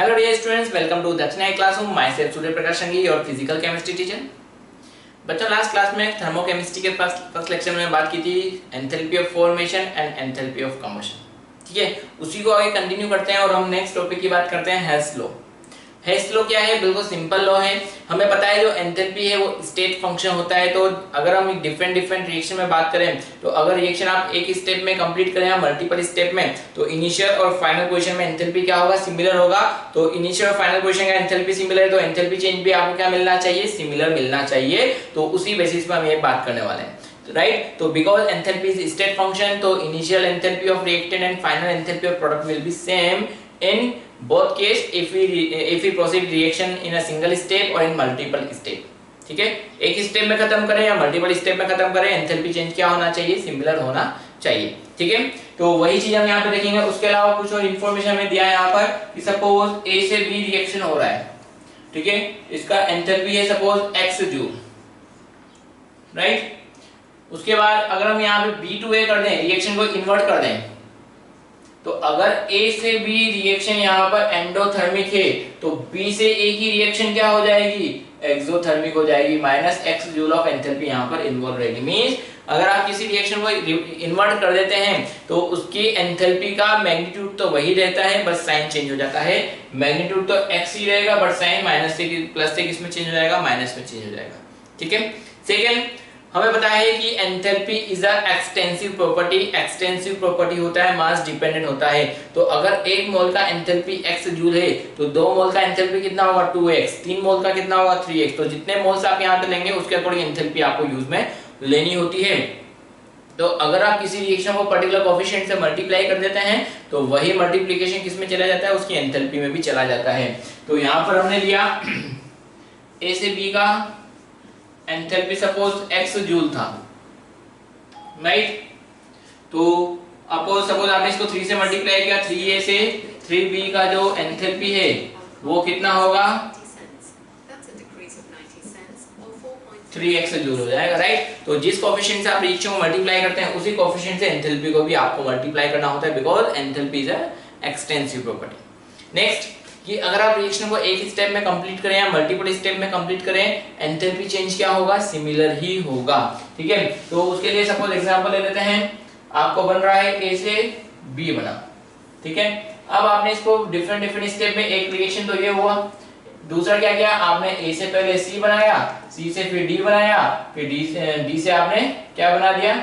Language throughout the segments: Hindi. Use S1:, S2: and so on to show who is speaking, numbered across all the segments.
S1: Hello dear students, welcome to Dakshina classroom. Myself Surya Prakash Sangi, your physical chemistry teacher. बच्चों, लास्ट क्लास में थर्मोकेमिस्ट्री के फर्स्ट लेक्चर में बात की थी enthalpy of formation and enthalpy of combustion. ठीक है, उसी को आगे कंटिन्यू करते हैं और हम नेक्स्ट टॉपिक की बात करते हैं हेल्स लॉ। हेल्स लॉ क्या है? बिल्कुल सिंपल लॉ है। हमें पता है जो एंथैल्पी है वो स्टेट फंक्शन होता है। तो अगर हम डिफरेंट रिएक्शन में बात करें तो अगर रिएक्शन आप एक स्टेप में कंप्लीट करें या मल्टीपल स्टेप में, तो इनिशियल और फाइनल पोजीशन में एंथैल्पी क्या होगा? सिमिलर होगा। तो इनिशियल और फाइनल पोजीशन का एंथैल्पी सिमिलर है तो एंथैल्पी चेंज भी आपको क्या मिलना चाहिए? सिमिलर मिलना चाहिए। तो उसी बेसिस पर हम ये बात करने वाले हैं, राइट। तो because enthalpy is state function, तो initial enthalpy of reactant and final enthalpy of product will be same in both case if we proceed reaction in a single step or in multiple step। ठीक है, एक स्टेप में खत्म करें या मल्टीपल स्टेप में खत्म करें, एंथैल्पी चेंज क्या होना चाहिए? सिमिलर होना चाहिए। ठीक है, तो वही चीज हम यहाँ पे देखेंगे। उसके अलावा कुछ और इन्फॉर्मेशन हमें दिया है यहाँ पर कि सपोज ए से बी रिएक्शन हो रहा है। ठीक है, इसका एंथैल्पी है सपोज x जूल, राइट। उसके बाद अगर हम यहाँ पे बी टू ए कर दें, रिएक्शन को इन्वर्ट कर दें, तो अगर A से B रिएक्शन यहाँ पर एंडोथर्मिक है तो B से A की रिएक्शन क्या हो जाएगी? एक्सोथर्मिक हो जाएगी। Minus x joule of enthalpy यहाँ पर इन्वॉल्व रहेगी। मींस अगर आप किसी रिएक्शन को इन्वर्ट कर देते हैं तो उसकी एंथैल्पी का मैग्नीट्यूड तो वही रहता है, बस साइन चेंज हो जाता है। मैग्नीट्यूड तो x ही रहेगा बट साइन माइनस से प्लस से किसमें चेंज हो जाएगा? माइनस में चेंज हो जाएगा। ठीक है, सेकेंड हमें पता है कि enthalpy is a extensive property. Extensive property होता है, मास डिपेंडेंट होता है। तो अगर एक मोल का एंथैल्पी x जूल है तो दो मोल का एंथैल्पी कितना होगा? 2x। तीन मोल का कितना होगा? 3x। तो जितने मोल्स आप यहाँ पे लेंगे उसके अकॉर्डिंग एंथैल्पी आपको यूज में लेनी होती है। तो अगर आप किसी रिएक्शन को पर्टिकुलर कोएफिशिएंट से मल्टीप्लाई कर देते हैं तो वही मल्टीप्लिकेशन किसमें चला जाता है? उसकी एंथैल्पी में भी चला जाता है। तो यहाँ पर हमने लिया a से b का एंथैल्पी सपोज x जूल था, राइट। तो सपोज आपने इसको 3 से मल्टीप्लाई किया, 3a से 3b का जो एंथैल्पी है वो कितना होगा? 3x जूल हो जाएगा, राइट। तो जिस कोएफिशिएंट से आप रिएक्शन को मल्टीप्लाई करते हैं उसी कोएफिशिएंट से एंथैल्पी को भी आपको मल्टीप्लाई करना होता है, because enthalpy is a extensive property. Next कि अगर आप रिएक्शन को एक स्टेप में कंप्लीट करें या मल्टीपल स्टेप में कंप्लीट करें, एंथैल्पी चेंज क्या होगा? सिमिलर ही होगा। ठीक है, तो उसके लिए सपोज एग्जांपल ले लेते हैं। आपको बन रहा है a से b बना, ठीक है। अब आपने इसको डिफरेंट स्टेप में, एक रिएक्शन तो ये हुआ, दूसरा क्या किया आपने? a से पहले c बनाया, c से फिर d बनाया, फिर d से आपने क्या बना दिया?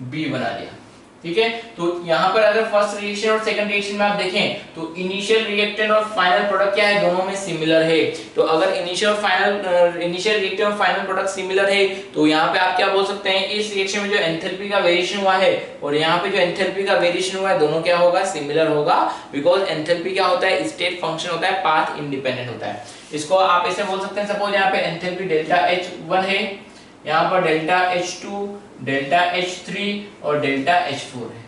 S1: b बना दिया। ठीक है, तो यहाँ पर अगर फर्स्ट रिएक्शन और सेकंड रिएक्शन में आप देखें तो इनिशियल रिएक्टेंट और फाइनल प्रोडक्ट क्या है? दोनों में सिमिलर है। तो अगर इनिशियल रिएक्टेंट और फाइनल प्रोडक्ट सिमिलर है तो यहाँ पे आप क्या बोल सकते हैं? इस रिएक्शन में जो एंथैल्पी का वेरिएशन हुआ है और यहाँ पे जो एंथैल्पी का वेरिएशन हुआ है, दोनों क्या होगा? सिमिलर होगा। बिकॉज एंथैल्पी क्या होता है? स्टेट फंक्शन होता है, पाथ इंडिपेंडेंट होता है। इसको आप ऐसे बोल सकते हैं, सपोज यहाँ पे एंथैल्पी डेल्टा H1 है, यहाँ पर डेल्टा H2, डेल्टा H3 और डेल्टा H4 है।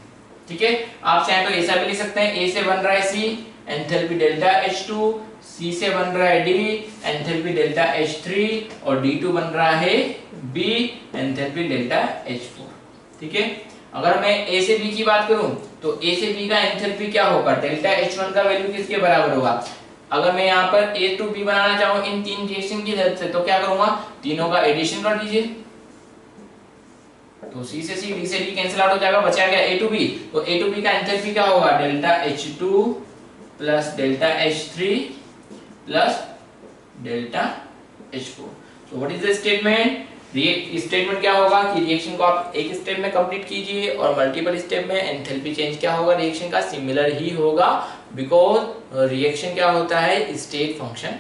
S1: ठीक है, आप चाहे तो ऐसा भी लिख सकते हैं, A से बन रहा है C, enthalpy delta H2, C से बन रहा है D, एंथैल्पी डेल्टा H3 और D2 बन रहा है B, एंथैल्पी डेल्टा H4। ठीक है, अगर मैं A से B की बात करूं तो A से B का एंथैल्पी क्या होगा? डेल्टा H1 का वैल्यू किसके बराबर होगा? अगर मैं यहाँ पर A to B बनाना चाहूँ इन तीन रिएक्शन की हेल्प से, तो क्या करूंगा? तीनों का एडिशन कर दीजिए, तो C से C, D से D कैंसिल आउट हो जाएगा, बचा गया A to B। तो A to B का एंथैल्पी क्या होगा? Delta H2 plus delta H3 plus delta H4। So what is the statement? Statement क्या होगा कि रिएक्शन को आप एक स्टेप में कंप्लीट कीजिए और मल्टीपल स्टेप में एंथैल्पी चेंज क्या होगा? रिएक्शन का सिमिलर ही होगा। बिकॉज रिएक्शन क्या होता है? स्टेट फंक्शन,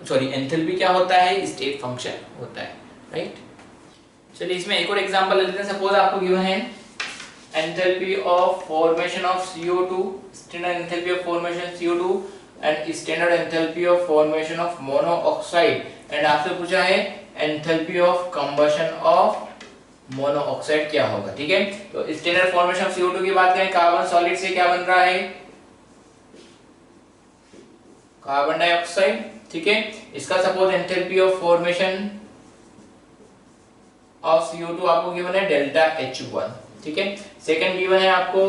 S1: सॉरी एंथैल्पी क्या होता है? स्टेट फंक्शन होता है, राइट। चलिए इसमें एक और एग्जांपल ले लेते हैं। सपोज आपको गिवन है enthalpy of formation of CO2, standard enthalpy of formation CO2 and standard enthalpy of formation of monoxide, and आपसे पूछा है enthalpy of combustion of monoxide क्या होगा। ठीक है, तो स्टैंडर्ड फॉर्मेशन ऑफ CO2 की बात करें, कार्बन सॉलिड से क्या बन रहा है? Carbon dioxide. ठीक है, इसका suppose enthalpy of formation of CO2 आपको गिवन है डेल्टा H1। ठीक है, सेकंड गिवन है आपको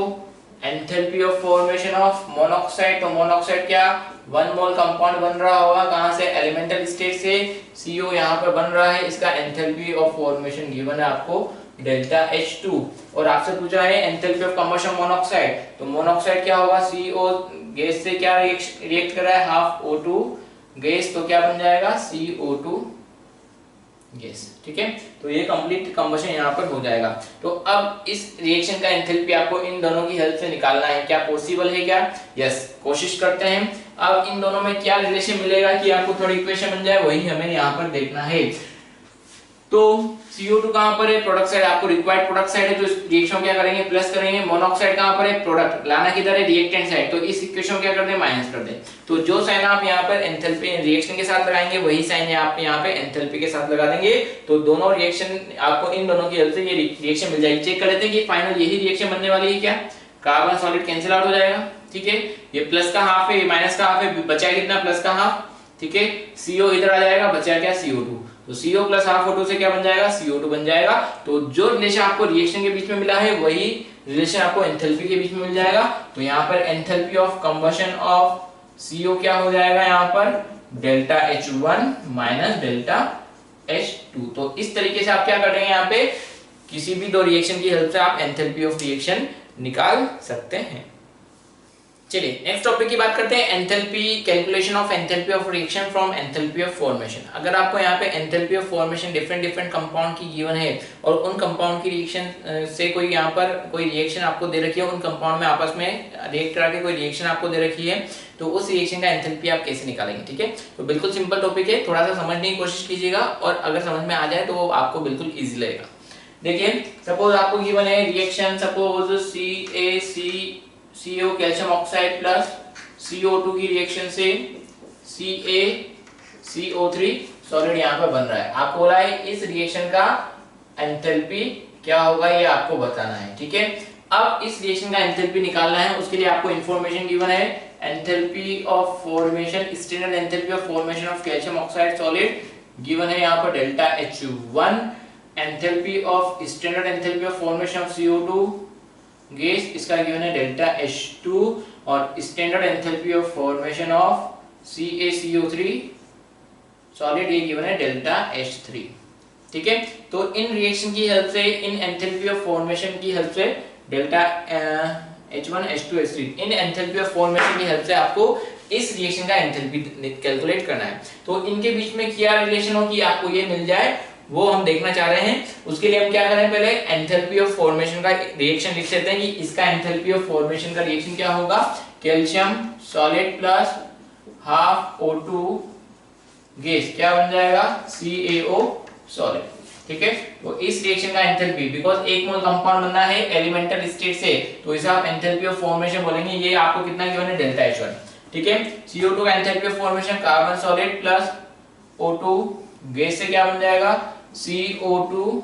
S1: enthalpy of formation of monoxide, तो मोनोऑक्साइड क्या 1 मोल कंपाउंड बन रहा होगा कहां से, एलिमेंटल स्टेट से, CO यहां पर बन रहा है, इसका एंथैल्पी ऑफ फॉर्मेशन गिवन है आपको डेल्टा H2। और आपसे पूछा है एंथैल्पी ऑफ कंबशन मोनोऑक्साइड, तो मोनोऑक्साइड क्या होगा, CO गैस से क्या रिएक्ट कर रहा है, हाफ O2 गैस, तो क्या बन जाएगा CO2 गैस। ठीक है, तो ये कंप्लीट कंबशन यहाँ पर हो जाएगा। तो अब इस रिएक्शन का एंथैल्पी आपको इन दोनों की हेल्प से निकालना है, क्या पॉसिबल है क्या, यस कोशिश करते हैं। अब इन दोनों में क्या रिलेशन मिलेगा कि आपको थोड़ी इक्वेशन बन जाए, वही हमें यहाँ पर देखना है। तो CO2 कहां पर है, प्रोडक्ट साइड, आपको रिक्वायर्ड प्रोडक्ट साइड है, तो इस रिएक्शन क्या करेंगे, प्लस करेंगे। मोनोऑक्साइड कहां पर है, प्रोडक्ट, लाना किधर है, रिएक्टेंट साइड, तो इस इक्वेशन क्या कर दें, माइनस कर दें। तो जो साइन आप यहां पर एंथैल्पी रिएक्शन के साथ लगाएंगे, वही साइन आप यहां पे एंथैल्पी के साथ लगा देंगे, तो दोनों रिएक्शन आपको इन दोनों की हेल्प से ये रिएक्शन मिल जाएगी। चेक कर लेते हैं कि फाइनल यही रिएक्शन बनने वाली है क्या, कार्बन सॉलिड कैंसिल आउट हो जाएगा। ठीक है, ये प्लस का हाफ है, ये माइनस का हाफ है, बचा कितना, प्लस का हाफ। ठीक है, CO इधर आ जाएगा, बचा क्या CO2, तो CO प्लस हाफ O2 से क्या बन जाएगा, CO2 बन जाएगा। तो जो रिलेशन आपको रिएक्शन के बीच में मिला है, वही रिलेशन आपको एंथैल्पी के बीच में मिल जाएगा। तो यहाँ पर enthalpy of combustion of CO क्या हो जाएगा, यहाँ पर delta H1 minus delta H2। तो इस तरीके से आप क्या करेंगे, यहाँ पे किसी भी दो रिएक्शन की हेल्प से आप एंथैल्पी ऑफ रिएक्शन निकाल सकते हैं। चलिए नेक्स्ट टॉपिक की बात करते हैं, enthalpy, calculation of enthalpy of reaction from enthalpy of formation. अगर आपको यहाँ पे enthalpy of formation different compound की गिवन है और उन कंपाउंड की रिएक्शन से कोई यहाँ पर कोई रिएक्शन आपको दे रखी है, उन कंपाउंड में आपस में रिएक्ट करा के कोई रिएक्शन आपको दे रखी है, तो उस रिएक्शन का एंथैल्पी आप कैसे निकालेंगे। ठीक है, तो बिल्कुल सिंपल टॉपिक है, थोड़ा सा समझने की कोशिश कीजिएगा और अगर समझ में आ जाए तो वो आपको बिल्कुल ईजी लगेगा। देखिए सपोज आपको गिवन है reaction, suppose CO calcium oxide plus CO2 की रिएक्शन से CaCO3 सॉलिड यहाँ पर बन रहा है। आपको बोला है इस रिएक्शन का एंथैल्पी क्या होगा, ये आपको बताना है। ठीक है, अब इस रिएक्शन का एंथैल्पी निकालना है, उसके लिए आपको इंफॉर्मेशन गिवन है, enthalpy of formation, standard enthalpy of formation of calcium oxide solid given है यहाँ पर delta H1, enthalpy of standard enthalpy of formation of CO2 gas, इसका गिवन है डेल्टा H2, और standard enthalpy of formation of CaCO3 solid ये गिवन है डेल्टा H3। ठीक है, तो इन रिएक्शन की हेल्प से, इन एंथैल्पी ऑफ फॉर्मेशन की हेल्प से delta H1 H2 H3, in enthalpy of formation की हेल्प से आपको इस रिएक्शन का एंथैल्पी कैलकुलेट करना है। तो इनके बीच में क्या रिलेशन हो कि आपको ये मिल जाए, वो हम देखना चाह रहे हैं। उसके लिए हम क्या करें, पहले एंथैल्पी ऑफ फॉर्मेशन का रिएक्शन लिख लेते हैं कि इसका एंथैल्पी ऑफ फॉर्मेशन का रिएक्शन क्या होगा, calcium solid plus half O2 gas क्या बन जाएगा, CaO सॉलिड। ठीक है, तो इस रिएक्शन का एंथैल्पी, बिकॉज 1 मोल कंपाउंड बनना है एलिमेंटल स्टेट से, तो इसे आप एंथैल्पी ऑफ फॉर्मेशन बोलेंगे। ये आपको कितना गिवन है, डेल्टा H1। ठीक है, CO2 का enthalpy of formation carbon solid plus O2 gas से क्या बन जाएगा, CO2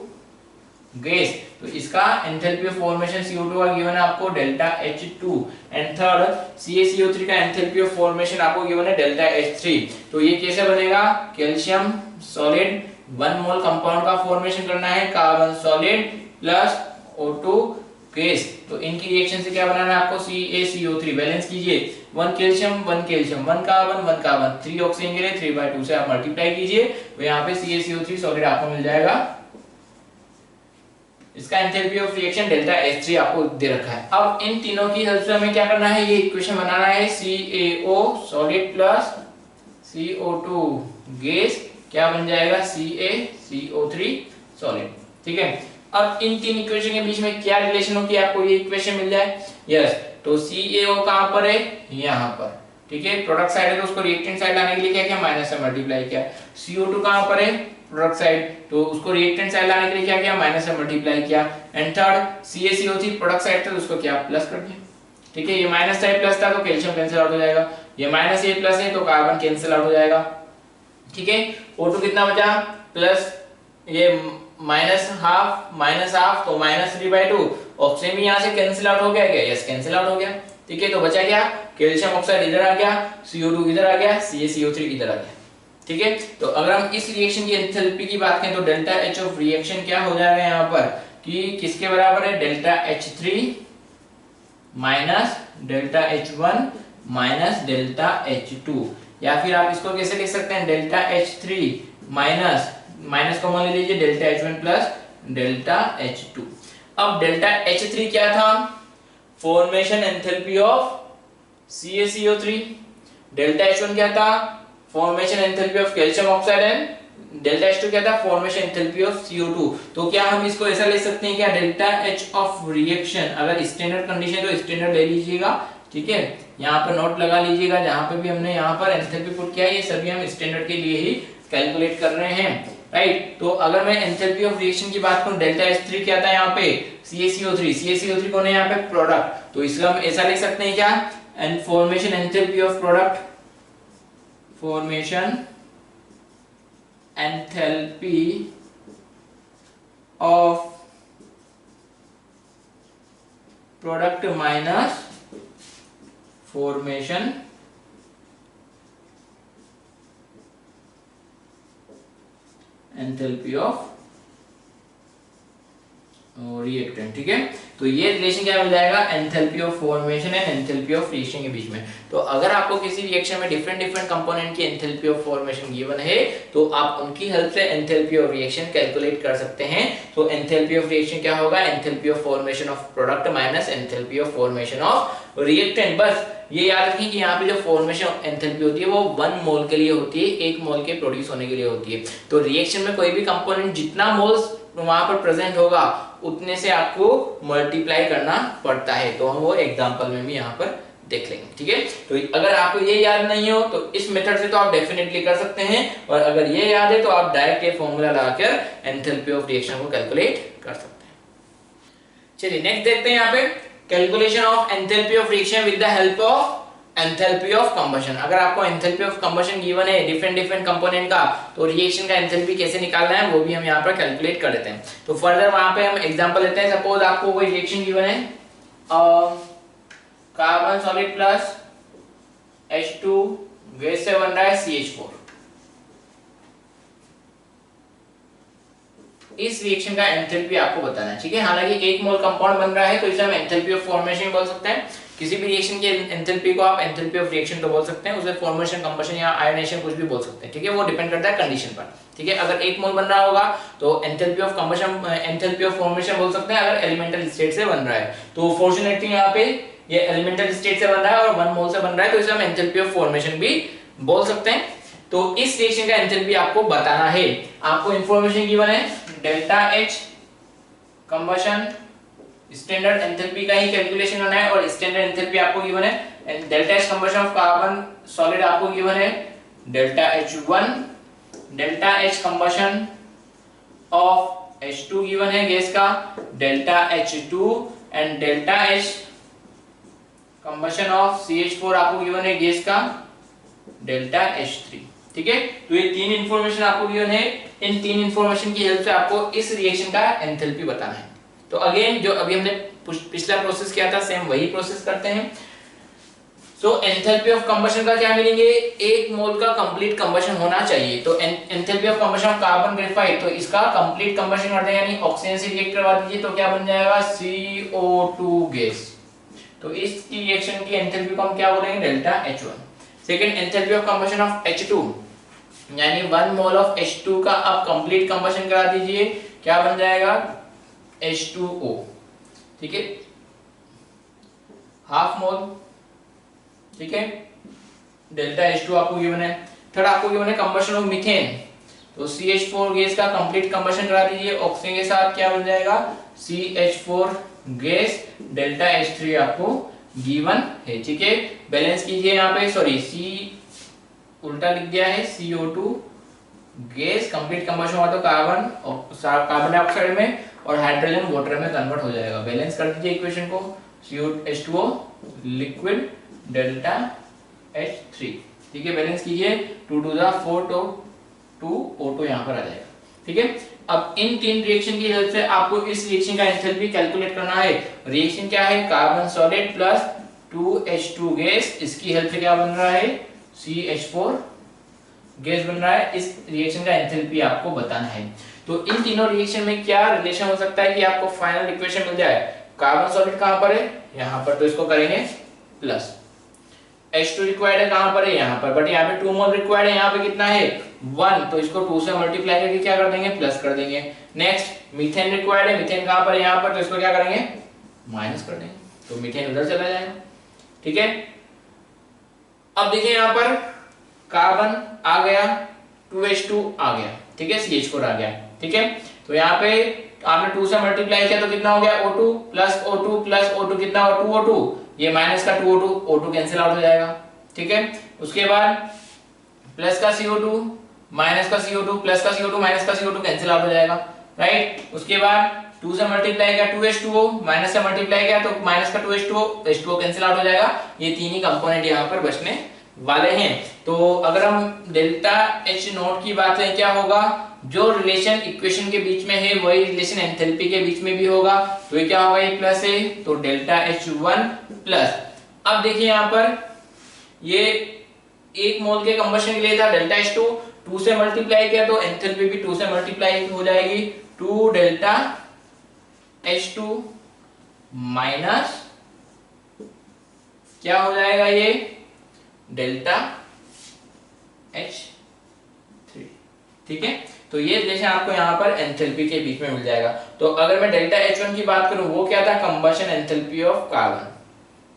S1: गैस, तो इसका एंथैल्पी ऑफ फॉर्मेशन CO2 का गिवन है आपको delta H2, and third CaCO3 का एंथैल्पी ऑफ फॉर्मेशन आपको गिवन है डेल्टा H3। तो ये कैसे बनेगा, कैल्शियम सॉलिड 1 मोल कंपाउंड का फॉर्मेशन करना है, carbon solid plus O2 gas, तो इनकी रिएक्शन से क्या बनाना है आपको, CaCO3, बैलेंस कीजिए, 1 कैल्शियम 1 कार्बन 1 कार्बन, 3 ऑक्सीजन के लिए 3/2 से आप मल्टीप्लाई कीजिए, तो यहाँ पे CaCO3 सॉलिड आपको मिल जाएगा। इसका enthalpy of reaction delta H3 आपको दे रखा है। अब इन तीनों की हेल्प से हमें क्या करना है, ये इक्वेशन बनाना है, CaO solid plus CO2 gas क्या बन जाएगा, CaCO3 सॉलिड। ठीक है, अब इन तीन इक्वेशन के बीच में क्या रिलेशन हो कि आपको ये इक्वेशन मिल जाए, यस। तो CaO कहां पर है, यहां पर। ठीक है, प्रोडक्ट साइड है तो उसको रिएक्टेंट साइड लाने के लिए क्या किया, माइनस से मल्टीप्लाई किया। CO2 कहां पर है, प्रोडक्ट साइड, तो उसको रिएक्टेंट साइड लाने के लिए क्या किया, माइनस से मल्टीप्लाई किया। And third CaCO3 product side था तो उसको क्या, प्लस कर दिया। ठीक है, ये माइनस साइड प्लस था तो कैल्शियम कैंसिल आउट हो जाएगा, ये माइनस ये प्लस है तो कार्बन कैंसिल आउट हो जाएगा। ठीक है, O2 कितना बचा, प्लस ये माइनस हाफ तो -3/2, ऑक्सीजन भी यहाँ से कैंसिल आउट हो गया क्या, यस कैंसिल आउट हो गया। ठीक है, तो बचा क्या, कैल्शियम ऑक्साइड इधर आ गया, CO2 इधर आ गया, CaCO3 इधर आ गया। ठीक है, तो अगर हम इस रिएक्शन की एंथैल्पी की बात करें तो डेल्टा H ऑफ रिएक्शन क्या हो जाएगा यहाँ पर कि किसके बराबर है, delta H3 minus delta H1 minus delta H2, या फिर आप इसको कैसे लिख सकते हैं delta H3 minus minus common ले लीजिए delta H1 plus delta H2। अब डेल्टा H3 क्या था, formation enthalpy of CaCO3, delta H1 क्या था, formation enthalpy of calcium oxide, and delta H2 क्या था, फॉर्मेशन एंथैल्पी ऑफ CO2। तो क्या हम इसको ऐसा ले सकते हैं क्या, डेल्टा H ऑफ रिएक्शन, अगर स्टैंडर्ड कंडीशन तो स्टैंडर्ड ले लीजिएगा, ठीक है, यहाँ पर नोट लगा लीजिएगा, जहां पे भी हमने यहाँ पर एंथैल्पी पुट किया है ये सभी हम स्टैंडर्ड के लिए ही कैलकुलेट कर रहे हैं, राइट। तो अगर मैं एंथैल्पी ऑफ रिएक्शन की बात करूं, डेल्टा H3 क्या था यहाँ पे, CaCO3 कौन है यहाँ पे, प्रोडक्ट, तो इसका हम ऐसा लिख सकते हैं क्या, and formation enthalpy of product, formation enthalpy of product minus formation enthalpy of reactant, ठीक है। तो ये रिलेशन क्या मिल जाएगा, enthalpy of formation and enthalpy of reaction के बीच में। तो अगर आपको किसी रिएक्शन में डिफरेंट डिफरेंट कंपोनेंट की एंथैल्पी ऑफ फॉर्मेशन गिवन है तो आप उनकी हेल्प से एंथैल्पी ऑफ रिएक्शन कैलकुलेट कर सकते हैं। तो एंथैल्पी ऑफ रिएक्शन क्या होगा, enthalpy of formation of product minus enthalpy of formation of reactant. बस ये याद रखें कि यहाँ पे जो फॉर्मेशन एंथैल्पी होती है वो 1 मोल के लिए होती है, 1 मोल के प्रोड्यूस होने के लिए होती है। तो रिएक्शन में कोई भी कंपोनेंट जितना मोल्स वहां पर प्रेजेंट होगा उतने से आपको मल्टीप्लाई करना पड़ता है। तो हम वो एग्जांपल में भी यहाँ पर देख लेंगे, ठीक है। तो अगर आपको ये याद नहीं हो तो इस मेथड से तो आप डेफिनेटली कर सकते हैं, और अगर ये याद है तो आप डायरेक्ट ये फॉर्मूला लगाकर एंथैल्पी ऑफ रिएक्शन को कैलकुलेट कर सकते हैं। चलिए नेक्स्ट देखते हैं यहाँ पे calculation of enthalpy of reaction with the help of enthalpy of combustion. अगर आपको एंथैल्पी ऑफ कंबशन गिवन है डिफरेंट डिफरेंट कंपोनेंट का, तो रिएक्शन का एंथैल्पी कैसे निकालना है वो भी हम यहाँ पर कैलकुलेट कर लेते हैं। तो फर्दर वहां पे हम एग्जांपल लेते हैं। सपोज आपको कोई रिएक्शन गिवन है, carbon solid plus H2 gas से बन रहा है CH4। इस रिएक्शन का एंथैल्पी आपको बताना है, ठीक है। हालांकि 1 मोल कंपाउंड बन रहा है तो इसे हम एंथैल्पी ऑफ फॉर्मेशन बोल सकते हैं। किसी भी रिएक्शन के एंथैल्पी को आप एंथैल्पी ऑफ रिएक्शन तो बोल सकते हैं, उसे फॉर्मेशन, कंबशन या आयोनाइजेशन कुछ भी बोल सकते हैं, ठीक है। वो डिपेंड करता है कंडीशन पर, ठीक है। अगर 1 मोल बन रहा होगा तो enthalpy of combustion, enthalpy of formation बोल सकते हैं अगर एलिमेंटल स्टेट से बन रहा है। तो फॉर्चुनेटली यहाँ पे ये एलिमेंटल स्टेट से बन रहा है और 1 मोल से बन रहा है, तो इसे हम एंथैल्पी ऑफ फॉर्मेशन भी बोल सकते हैं। तो इस रिएक्शन का एंथैल्पी आपको बताना है। आपको इंफॉर्मेशन गिवन है delta H combustion, standard enthalpy का ही कैलकुलेशन करना है, और स्टैंडर्ड एंथैल्पी आपको गिवन है delta H combustion of carbon solid आपको गिवन है delta H1, delta H combustion of H2 given है गैस का delta H2, and delta H combustion of CH4 आपको गिवन है गैस का डेल्टा H3, ठीक है। तो ये 3 इंफॉर्मेशन आपको गिवन है। इन 3 इंफॉर्मेशन की हेल्प से आपको इस रिएक्शन का एंथैल्पी बताना है। तो अगेन जो अभी हमने पिछला प्रोसेस किया था सेम वही प्रोसेस करते हैं। सो एंथैल्पी ऑफ कंबशन का क्या मिलेंगे, 1 मोल का कंप्लीट कंबशन होना चाहिए। तो enthalpy of combustion of carbon graphite, तो इसका कंप्लीट कंबशन कर दें यानी ऑक्सीजन से रिएक्ट करवा दीजिए, तो क्या बन जाएगा CO2 गैस। तो इस रिएक्शन की एंथैल्पी को हम क्या बोलेंगे, delta H1। Second enthalpy of combustion of H2 यानी 1 मोल ऑफ H2 का आप कंप्लीट कंबशन करा दीजिए, क्या बन जाएगा H2O, ठीक है, हाफ मोल, ठीक है, डेल्टा H2 आपको गिवन है। थर्ड आपको गिवन है कंबशन ऑफ मीथेन, तो CH4 गैस का कंप्लीट कंबशन करा दीजिए ऑक्सीजन के साथ, क्या बन जाएगा CH4 गैस, डेल्टा H3 आपको गिवन है, ठीक है। बैलेंस कीजिए यहाँ पे, सॉरी C उल्टा लिख दिया है, CO2 गैस कंप्लीट कंबशन हुआ तो कार्बन डाइऑक्साइड में और हाइड्रोजन वाटर में कन्वर्ट हो जाएगा। बैलेंस कर दीजिए इक्वेशन को, H2O लिक्विड डेल्टा H3, ठीक है। बैलेंस कीजिए 2 to the 4 to 2 O2 यहाँ पर आ जाएगा, ठीक है। अब इन 3 रिएक्शन की हेल्प से आपको इस रिएक्शन का एंथैल्पी कैलकुलेट करना है। रिएक्शन क्या है, carbon solid plus 2H2 gas, इसकी हेल्प से क्या बन रहा है CH4 गैस बन रहा है। इस रिएक्शन का एंथैल्पी आपको बताना है। तो इन तीनों रिएक्शन में क्या रिलेशन हो सकता है कि आपको फाइनल इक्वेशन मिल जाए, कार्बन सॉलिड कहां पर है, यहां पर, तो इसको करेंगे प्लस। H2 रिक्वायर्ड है कहां पर है, यहां पर, बट यहां पे 2 मोल रिक्वायर्ड है, यहां पे कितना है 1, तो इसको 2 से मल्टीप्लाई करके क्या कर देंगे, प्लस कर देंगे। नेक्स्ट मीथेन रिक्वायर्ड है, मीथेन कहां पर है, यहां पर, तो इसको क्या करेंगे माइनस कर देंगे, तो मीथेन उधर चला जाएगा। ठीक है, अब देखिए यहां पर कार्बन आ गया, 2H2 आ गया, ठीक है, CH4 आ गया। ठीक है, तो यहाँ पे आपने 2 से मल्टीप्लाई किया तो कितना हो गया O2 plus O2 plus O2 कितना हो 2O2, ये माइनस का 2O2, O2 कैंसिल आउट हो जाएगा। ठीक है, उसके बाद प्लस का CO2 माइनस का CO2 प्लस का CO2 माइनस का CO2 कैंसिल आउट हो जाएगा, राइट। उसके बाद 2 से मल्टीप्लाई किया 2H2O माइनस से मल्टीप्लाई किया तो माइनस का 2H2O, H2O कैंसिल आउट हो जाएगा। ये तीन ही कंपोनेंट यहाँ पर बचने वाले हैं। तो अगर हम डेल्टा H नोट की बात करें क्या होगा, जो रिलेशन इक्वेशन के बीच में है वही रिलेशन एंथैल्पी के बीच में भी होगा, तो ये क्या होगा, ये प्लस है, तो डेल्टा H1 प्लस। अब देखिए यहाँ पर ये 1 मोल के कंबशन के लिए था डेल्टा H2, 2 से मल्टीप्लाई किया तो एंथैल्पी भी 2 से मल्टीप्लाई हो जाएगी, 2 डेल्टा H2 माइनस क्या हो जाएगा ये डेल्टा H3। ठीक है, तो ये रिलेशन आपको यहाँ पर एंथैल्पी के बीच में मिल जाएगा। तो अगर मैं डेल्टा H1 की बात करूं वो क्या था, कंबशन एंथैल्पी ऑफ कार्बन।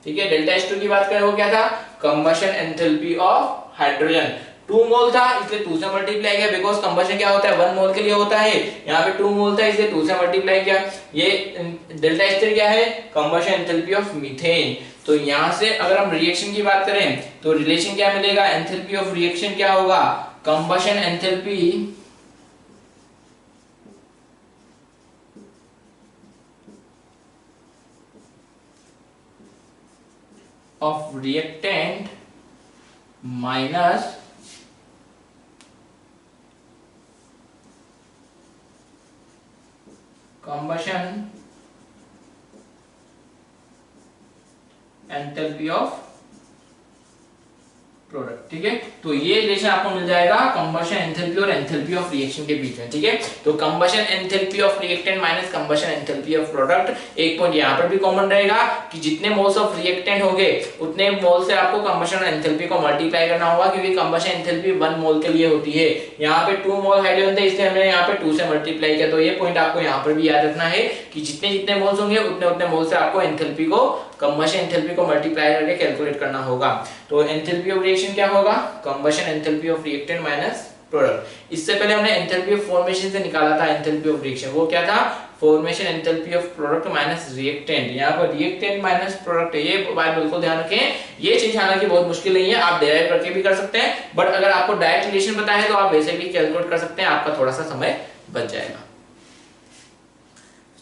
S1: ठीक है, डेल्टा H2 की बात करें वो क्या था, कंबशन एंथैल्पी ऑफ हाइड्रोजन। 2 मोल था इसलिए 2 से मल्टीप्लाई किया, बिकॉज़ कंबशन क्या होता है 1 मोल के लिए होता है, यहाँ पे 2 मोल था इसलिए 2 से मल्टीप्लाई किया। ये डेल्टा H3 क्या है, कंबशन एंथैल्पी ऑफ मीथेन। तो यहाँ से अगर हम रिएक्शन की बात करें तो रिलेशन क्या मिलेगा, एंथैल्पी ऑफ रिएक्शन क्या होगा, combustion enthalpy of reactant minus combustion enthalpy of product. ठीक है, तो ये रिलेशन आपको मिल जाएगा कंबशन एंथैल्पी और एंथैल्पी ऑफ रिएक्शन के बीच में। ठीक है, तो combustion enthalpy of reactant minus combustion enthalpy of product. एक पॉइंट यहाँ पर भी कॉमन रहेगा कि जितने मोल्स ऑफ रिएक्टेंट होंगे उतने मोल से आपको कंबशन एंथैल्पी को मल्टीप्लाई करना होगा, क्योंकि कंबशन एंथैल्पी 1 मोल के लिए होती है। यहाँ पे 2 मोल हाइड्रोजन थे इसलिए हमने यहाँ पे 2 से मल्टीप्लाई किया। तो ये पॉइंट आपको यहाँ पर भी याद रखना है कि जितने जितने मोल्स होंगे उतने उतने मोल से आपको एंथैल्पी को कंबशन एंथैल्पी को मल्टीप्लाई करके कैलकुलेट करना होगा। तो एंथैल्पी ऑफ रिएक्शन क्या होगा, combustion enthalpy of reactant minus product. इससे पहले हमने एंथैल्पी ऑफ फॉर्मेशन से निकाला था एंथैल्पी ऑफ रिएक्शन, वो क्या था, formation enthalpy of product minus reactant. यहाँ पर रिएक्टेंट माइनस प्रोडक्ट, ये बात बिल्कुल ध्यान रखें। ये चीज हालांकि बहुत मुश्किल नहीं है, आप डिराइव करके भी कर सकते हैं, बट अगर आपको डायरेक्ट रिलेशन पता है तो आप वैसे भी कैलकुलेट कर सकते हैं, आपका थोड़ा सा समय बच जाएगा।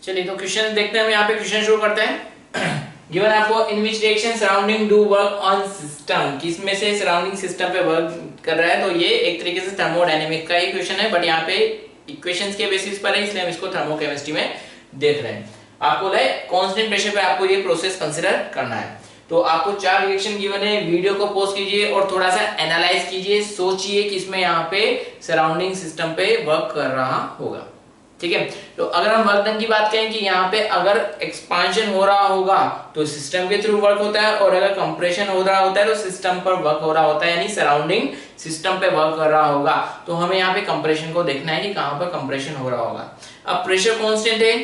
S1: चलिए तो क्वेश्चन देखते हैं, हम यहाँ पे क्वेश्चन शुरू करते हैं। गिवन आपको in which reaction surrounding do work on system, किसमें से सराउंडिंग सिस्टम पे वर्क कर रहा है, तो ये एक तरीके से थर्मोडायनेमिक का ही क्वेश्चन है, बट यहाँ पे इक्वेशंस के बेसिस पर है इसलिए हम इसको थर्मोकेमिस्ट्री में देख रहे हैं। आपको कांस्टेंट प्रेशर पे आपको ये प्रोसेस कंसीडर करना है। तो आपको 4 रिएक्शन गिवन है, वीडियो को पॉज कीजिए और थोड़ा सा एनालाइज कीजिए, सोचिए कि इसमें यहाँ पे सराउंडिंग सिस्टम पे वर्क कर रहा होगा। ठीक है, तो अगर हम वर्क डन की बात करें कि यहाँ पे अगर एक्सपांशन हो रहा होगा तो सिस्टम के थ्रू वर्क होता है, और अगर कंप्रेशन हो रहा होता है तो सिस्टम पर वर्क हो रहा होता है, यानी सराउंडिंग सिस्टम पे वर्क कर रहा होगा। तो हमें यहाँ पे कंप्रेशन को देखना है कि कहाँ पर कंप्रेशन हो रहा होगा। अब प्रेशर कांस्टेंट है,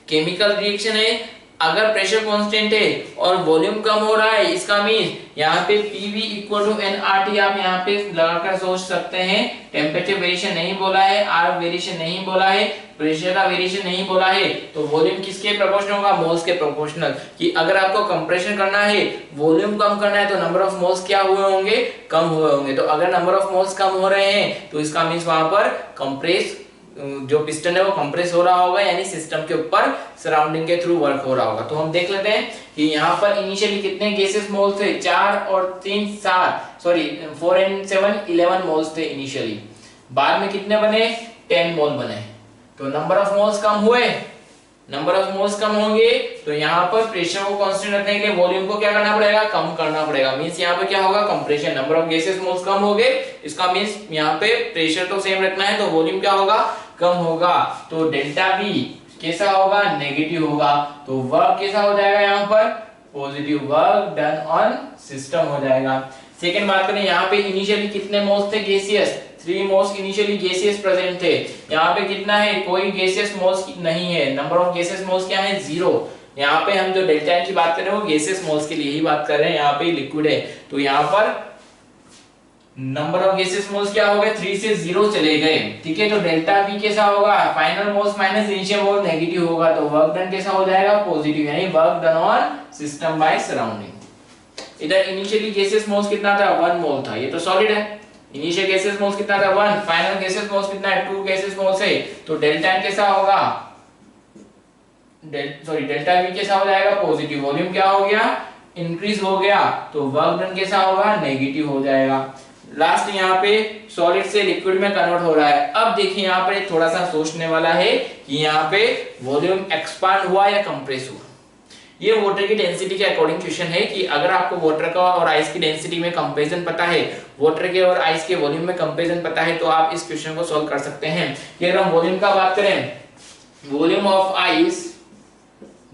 S1: केमिकल रिएक्शन है, अगर प्रेशर कांस्टेंट है और वॉल्यूम कम हो रहा है, इसका मीन यहाँ पे PV इक्वल टू nRT आप यहाँ पे लगाकर सोच सकते हैं। टेम्परेचर वेरिएशन नहीं बोला है, R वेरिएशन नहीं बोला है, प्रेशर का वेरिएशन नहीं बोला है, तो वॉल्यूम किसके प्रोपोर्शनल होगा, मोल्स के प्रोपोर्शनल। कि अगर आपको कंप्रेशन करना है, वॉल्यूम कम करना है, तो नंबर ऑफ मोल्स क्या हुए होंगे, कम हुए होंगे। तो अगर नंबर ऑफ मोल्स कम हो रहे हैं तो इसका मीन्स वहां पर कंप्रेस जो पिस्टन है वो कंप्रेस हो रहा होगा, यानी सिस्टम के ऊपर सराउंडिंग के थ्रू वर्क हो रहा होगा। तो हम देख लेते हैं कि यहाँ पर इनिशियली कितने गैसेस मोल्स थे, 4 और 3 7, सॉरी 4 and 7 11 मोल्स थे इनिशियली। बाद में कितने बने, 10 मोल बने। तो नंबर ऑफ मोल्स कम हुए, नंबर ऑफ मोल्स कम होंगे तो यहाँ पर प्रेशर को कांस्टेंट रखने के लिए वॉल्यूम को क्या करना पड़ेगा, कम करना पड़ेगा। मींस यहाँ पे क्या होगा, compression, number of gases moles कम हो गए, इसका मींस यहाँ पे प्रेशर तो सेम रखना है तो वॉल्यूम क्या होगा, कम होगा। तो डेल्टा V कैसा होगा, नेगेटिव होगा। तो वर्क कैसा हो जाएगा यहाँ पर, positive, work done on system हो जाएगा। सेकंड बात करें, यहाँ पे इनिशियली कितने मोल्स थे gaseous, 3 moles initially gaseous present थे। यहाँ पे कितना है, कोई गैसियस मोल्स नहीं है, नंबर ऑफ गैसियस मोल्स क्या है, 0। यहाँ पे हम जो डेल्टा एन की बात कर रहे हैं वो गैसियस मोल्स के लिए ही बात कर रहे हैं, यहाँ पे लिक्विड है। तो यहाँ पर नंबर ऑफ गैसेस मोल्स क्या हो गए, 3 से 0 चले गए, ठीक है। तो डेल्टा V कैसा होगा, फाइनल मोल्स माइनस इनिशियल मोल, नेगेटिव होगा। तो वर्क डन कैसा हो जाएगा, पॉजिटिव, यानी work done on system by surrounding. इधर इनिशियली गैसेस मोल्स कितना था, 1 मोल था, ये तो सॉलिड है। इनिशियल गैसेस मोल्स कितना था, 1, फाइनल गैसेस मोल्स कितना है, 2 गैसेस मोल्स है। तो डेल्टा एन कैसा होगा, डेल्टा V कैसा हो जाएगा, पॉजिटिव। वॉल्यूम क्या हो गया, इंक्रीज हो गया। तो वर्क डन कैसा होगा, नेगेटिव हो जाएगा। लास्ट यहाँ पे सॉलिड से लिक्विड में कन्वर्ट हो रहा है। अब देखिए यहाँ पे थोड़ा सा सोचने वाला है कि यहाँ पे वॉल्यूम एक्सपांड हुआ या कंप्रेस हुआ। ये वाटर की डेंसिटी के अकॉर्डिंग क्वेश्चन है कि अगर आपको वाटर का और आइस की डेंसिटी में कंपैरिजन पता है, वाटर के और आइस के वॉल्यूम में कंपैरिजन पता है, तो आप इस क्वेश्चन को सॉल्व कर सकते हैं। कि अगर हम वॉल्यूम का बात करें, volume of ice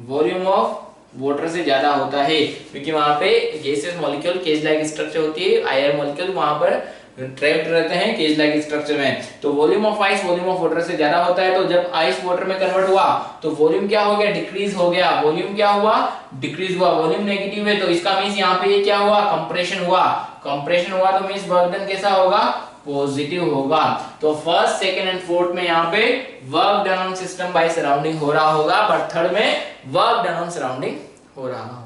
S1: volume of water से ज्यादा होता है, क्योंकि वहां पे gases molecule cage like structure होती है, आयर मॉलिक्यूल वहां पर ट्रैप्ड रहते हैं केज लाइक स्ट्रक्चर में। तो volume of ice volume of water से ज्यादा होता है। तो जब आइस वाटर में कन्वर्ट हुआ तो वॉल्यूम क्या हो गया, डिक्रीज हो गया। वॉल्यूम क्या हुआ, डिक्रीज हुआ। वॉल्यूम नेगेटिव है तो इसका मींस यहाँ पे ये क्या हुआ, कंप्रेशन हुआ। कंप्रेशन हुआ तो मींस वर्क डन कैसा होगा, पॉजिटिव होगा। तो फर्स्ट, सेकंड एंड फोर्थ में यहाँ पे work done on system by surrounding हो रहा होगा, बट थर्ड में वर्क डन ऑन सराउंडिंग हो रहा होगा।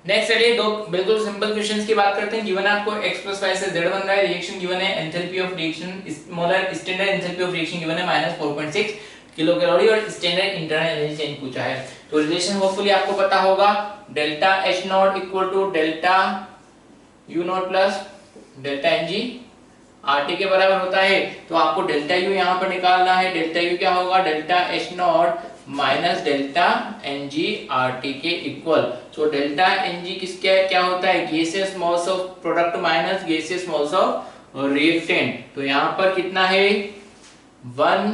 S1: नेक्स्ट चलिए दो बिल्कुल सिंपल क्वेश्चंस की बात करते हैं। गिवन आपको x + y से z बन रहा है, रिएक्शन गिवन है, enthalpy of reaction molar standard enthalpy of reaction given है -4.6 किलो कैलोरी और स्टैंडर्ड इंटरनल एनर्जी चेंज पूछा है। तो रिलेशन होपफुली आपको पता होगा, delta H not equal to delta U not plus delta Ng RT के बराबर होता है। तो आपको डेल्टा U यहाँ पर निकालना है। डेल्टा U क्या होगा, delta H not minus delta Ng RT के इक्वल। तो डेल्टा Ng किसके क्या होता है, gaseous moles of product minus gaseous moles of reactant. तो यहाँ पर कितना है, 1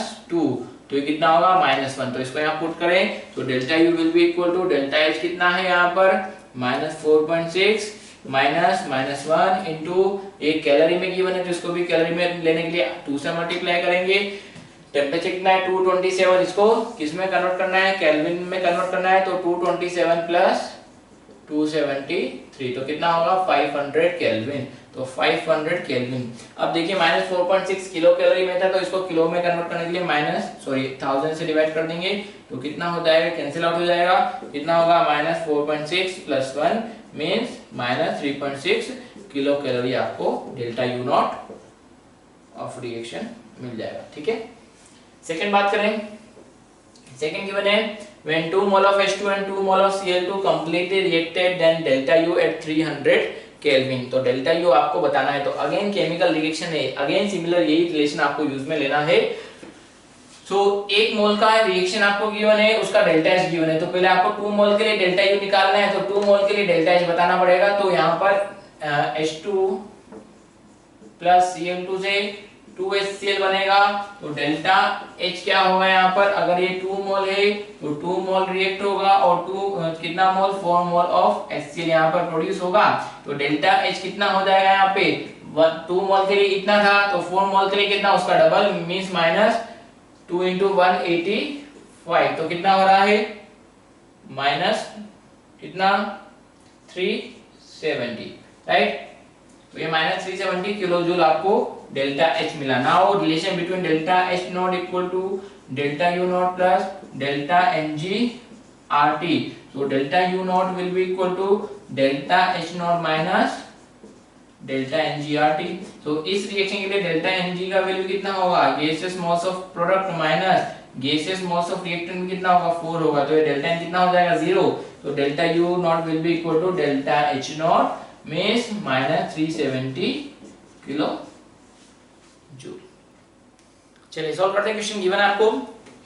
S1: - 2, तो ये कितना होगा -1। तो इसको यहाँ पुट करें तो delta U will be equal to delta H कितना है यहाँ पर -4.6 -1 इंटू एक कैलोरी में गिवन है, तो इसको भी कैलोरी में लेने के लिए 2 से मल्टीप्लाई करेंगे। टेम्परेचर कितना है 227, इसको किस में कन्वर्ट करना है, केल्विन में कन्वर्ट करना है। तो 227 प्लस 273 तो कितना होगा 500 केल्विन। तो 500 केल्विन। अब देखिए -4.6 किलो कैलोरी में था, तो इसको किलो में कन्वर्ट करने के लिए 1000 से डिवाइड कर देंगे। तो कितना हो जाएगा, कैंसिल आउट हो जाएगा। कितना होगा -4.6 + 1 मींस -3.6 किलो कैलोरी आपको delta U naught of reaction मिल जाएगा, ठीक है। सेकंड बात करें, सेकंड गिवन है when 2 mol of H2 and 2 mol of Cl2 completely reacted then delta U at 300 kelvin. तो डेल्टा U आपको बताना है। तो अगेन केमिकल रिएक्शन है, अगेन सिमिलर यही रिलेशन आपको यूज में लेना है। सो 1 मोल का रिएक्शन आपको गिवन है, उसका डेल्टा H गिवन है। तो पहले आपको 2 मोल के लिए डेल्टा U निकालना है, तो 2 मोल के लिए डेल्टा H बताना पड़ेगा। तो यहाँ पर H2 प्लस Cl2 से 2HCl बनेगा। तो डेल्टा H क्या होगा यहाँ पर, अगर ये 2 मोल है तो 2 मोल रिएक्ट होगा और 2 कितना मोल 4 मोल ऑफ HCl यहाँ पर प्रोड्यूस होगा। तो डेल्टा H कितना हो जाएगा यहाँ पे 2 मोल के लिए इतना था, तो 4 मोल के लिए कितना, उसका डबल मींस -2 × 185। तो कितना हो रहा है माइनस कितना 370, राइट। तो ये -370 किलो जूल आपको डेल्टा H मिला। Now relation between delta H not equal to delta U not plus delta Ng RT। so delta U not will be equal to delta H not minus delta Ng RT। so इस रिएक्शन के लिए डेल्टा Ng का वैल्यू कितना होगा, gases moles of product minus gases moles of reactant कितना होगा 4 होगा। तो ये डेल्टा N कितना हो जाएगा 0। तो delta U not will be equal to delta H not means -370 kilo joule. चलिए सॉल्व करते हैं क्वेश्चन। गिवन है आपको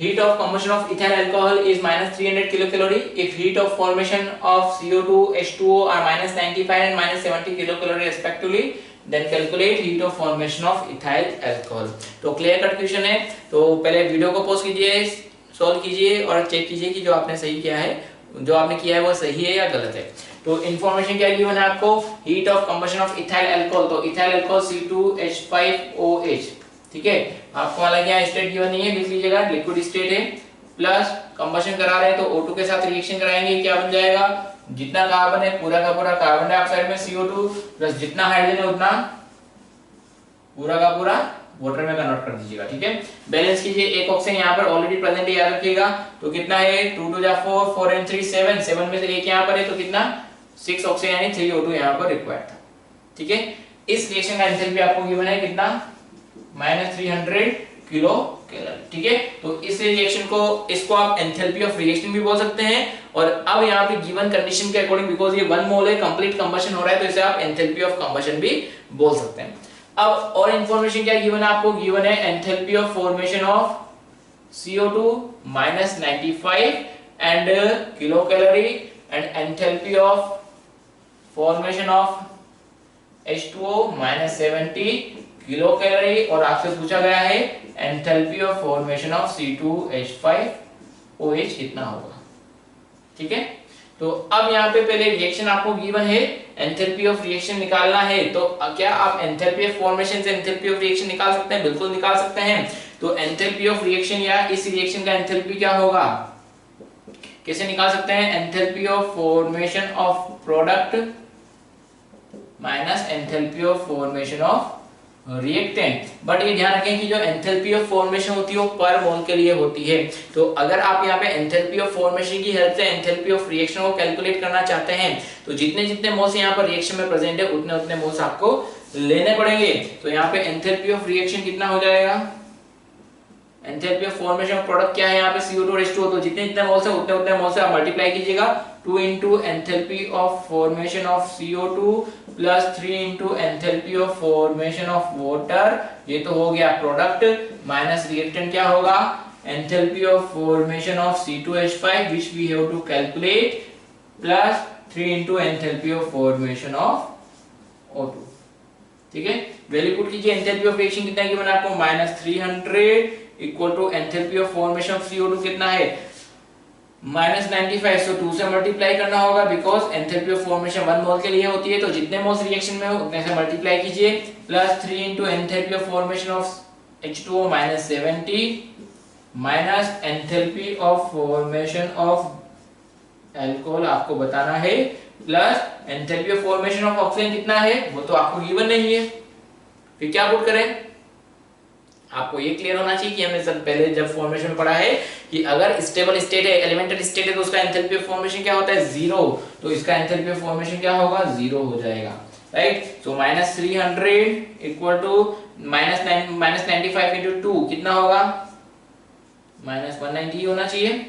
S1: heat of combustion of ethyl alcohol is -300 kilocalorie if heat of formation of CO2 H2O are -95 and -70 kilocalorie respectively, then calculate heat of formation of ethyl alcohol. तो क्लियर कट क्वेश्चन है, तो पहले वीडियो को पॉज कीजिए, सॉल्व कीजिए और चेक कीजिए कि जो आपने सही किया है, जो आपने किया है वो सही है या गलत है। तो इन्फॉर्मेशन क्या गिवन है आपको, heat of combustion of ethyl alcohol, तो इथाइल अल्कोहल C2H5OH, ठीक है। आपको वाला क्या स्टेट गिवन नहीं है, लिख लीजिएगा, लिक्विड स्टेट है, प्लस कंबशन करा रहे हैं तो O2 के साथ रिएक्शन कराएंगे, क्या बन जाएगा, जितना कार्बन है पूरा का पूरा कार्बन डाइऑक्साइड में CO2 प्लस जितना हाइड्रोजन है उतना पूरा का पूरा वाटर में कन्वर्ट कर दीजिएगा, ठीक है। बैलेंस कीजिए, एक ऑक्सीजन यहाँ पर ऑलरेडी प्रेजेंट है, याद रखिएगा, तो कितना है 2 2 4 4 and 3 7, 7 में से एक यहाँ पर है तो कितना 6 ऑक्सीजन यानी 3 O2 यहाँ पर रिक्वायर्ड था, ठीक है। इस रिएक्शन का एंथैल्पी आपको गिवन है कितना, -300 किलो कैलोरी, ठीक है। तो इस रिएक्शन को, इसको आप एंथैल्पी ऑफ रिएक्शन भी बोल सकते हैं। और अब यहाँ पे गिवन कंडीशन के अकॉर्डिंग, बिकॉज ये 1 मोल है, कंप्लीट कंबशन हो रहा है, तो इसे आप एंथैल्पी ऑफ कंबशन भी बोल सकते हैं। अब और इंफॉर्मेशन क्या गिवन है आपको, गिवन है enthalpy of formation of CO2 -95 and kilo calorie and enthalpy of formation of H2O -70 kilo calorie, और आपसे पूछा गया है enthalpy of formation of C2H5OH कितना होगा, ठीक है। तो अब यहाँ पे पहले रिएक्शन आपको गिवन है, एंथैल्पी ऑफ रिएक्शन निकालना है, तो क्या आप एंथैल्पी ऑफ फॉर्मेशन से एंथैल्पी ऑफ रिएक्शन निकाल सकते हैं, बिल्कुल निकाल सकते हैं। तो एंथैल्पी ऑफ रिएक्शन या इस रिएक्शन का एंथैल्पी क्या होगा, कैसे निकाल सकते हैं, enthalpy of formation of product minus enthalpy of formation of reactant. But ये ध्यान रखें कि जो एंथैल्पी ऑफ फॉर्मेशन होती है वो पर मोल के लिए होती है। तो अगर आप यहाँ पे एंथैल्पी ऑफ फॉर्मेशन की हेल्प से एंथैल्पी ऑफ रिएक्शन को कैलकुलेट करना चाहते हैं, तो जितने जितने मोल्स यहाँ पर रिएक्शन में प्रेजेंट है उतने उतने मोल्स आपको लेने पड़ेंगे। तो यहाँ पे एंथैल्पी ऑफ रिएक्शन कितना हो जाएगा, enthalpy of formation of product क्या है यहाँ पे CO2 और H2O, तो जितने जितने मोल्स है उतने उतने मोल्स से आप मल्टीप्लाई कीजिएगा, 2 into enthalpy of formation of CO2 plus 3 into enthalpy of formation of water, ये तो हो गया प्रोडक्ट, माइनस रिएक्टेंट क्या होगा, enthalpy of formation of C2H5 which we have to calculate plus 3 into enthalpy of formation of O2, ठीक है। वैल्यू पुट कीजिए, एंथैल्पी ऑफ रिएक्शन कितना है गिवन आपको, -300 equal to enthalpy of formation of CO2 कितना है, -95, सो 2 से मल्टीप्लाई करना होगा, बिकॉज एंथैल्पी ऑफ फॉर्मेशन 1 मोल के लिए होती है, तो जितने मोल्स रिएक्शन में हो उतने से मल्टीप्लाई कीजिए, plus 3 into enthalpy of formation of H2O -70 minus enthalpy of formation of alcohol आपको बताना है, plus enthalpy of formation of oxygen कितना है वो तो आपको गिवन नहीं है, फिर क्या पुट करें। आपको ये क्लियर होना चाहिए कि हमने सब पहले जब फॉर्मेशन में पढ़ा है कि अगर स्टेबल स्टेट है, एलिमेंटल स्टेट है, तो उसका एंथैल्पी ऑफ फॉर्मेशन क्या होता है, 0, तो इसका एंथैल्पी ऑफ फॉर्मेशन क्या होगा, 0 हो जाएगा, right. So -300 equal to -95 into 2 कितना होगा, -190 होना चाहिए,